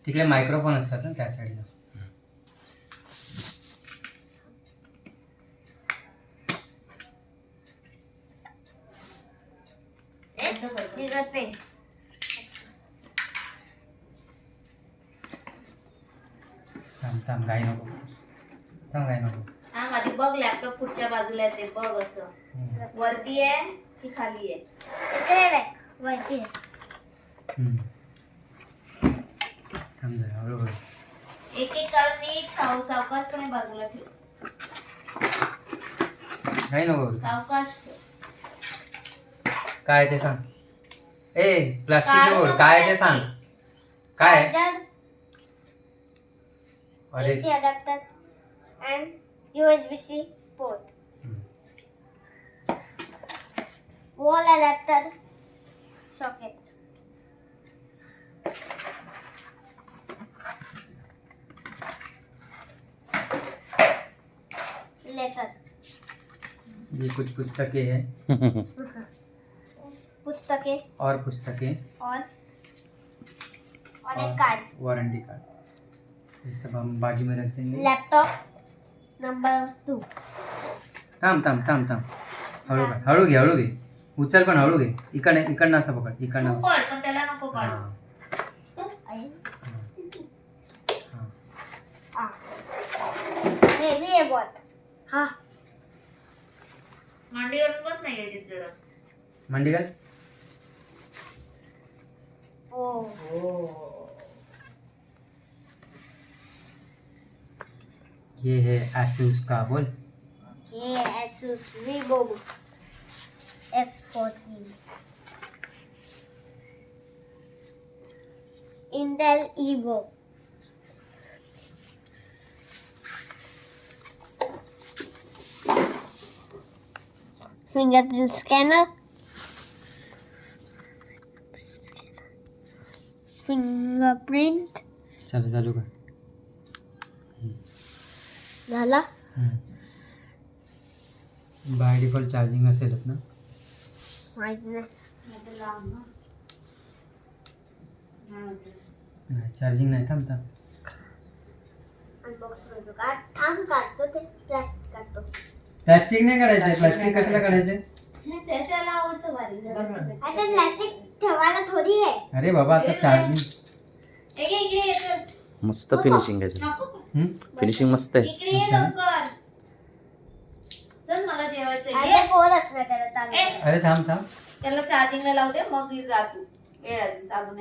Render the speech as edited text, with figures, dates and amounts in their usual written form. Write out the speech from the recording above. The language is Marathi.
तिकडे मायक्रोफोन असतात ना त्या साईडला. थांब गाई नको. थांब गाई नको. हा माझी बघ लॅपटॉप पुढच्या बाजूला आहे ते बघ असं. वरती आहे की खाली आहे? वरती आहे. थांब जरा हळूहळू. एक एक करून नीट सावकाशपणे बाजूला ठेव. गाई नको. सावकाश ठेव. काय ते सांग. प्लास्टिक बोर्ड काय ते सांग. काय अरे AC adapter and USB-C port. Wall adapter socket. Letter. ये कुछ पुस्तकें हैं. पुस्तकें और पुस्तकें और एक कार्ड. Warranty card. ये सब हम बाजू में रख देंगे. Laptop number 2. थांब हळू घे. उचल पण हळू घे. इकडनं असं पकड. तू इकडनं. पड पण त्याला नको हा. काढू. हा. हेवी है बहुत. हाँ मांडीवर बस नाही घ्यायची जरा. मंडी घाल. ओ ये है Asus का बोल. ये Asus VivoBook S14. Intel Evo. Fingerprint scanner. Fingerprint. चल चालू कर. झाला. बाय डिफॉल्ट चार्जिंग असेलच ना. माहित नाही. नाहीतर लांब ना. नाही चार्जिंग नाही. थांब अनबॉक्स होतो का? थांब काढतो ते प्लास्टिक काढतो. प्लास्टिक नाही काढायचं. प्लास्टिक कशाला काढायचं. त्याला आवडतं भारी जरा. आता प्लास्टिक ठेवायला थोडी आहे. अरे बाबा आता चार्जिंग. इकडे ये. मस्त फिनिशिंग आहे नको. फिनिशिंग मस्त आहे. इकडे ये लवकर. चल मला जेवायचंय. आता कोण असणार त्याला चालू. अरे थांब त्याला चार्जिंगला लावू दे मग जा तू. चालू नाही.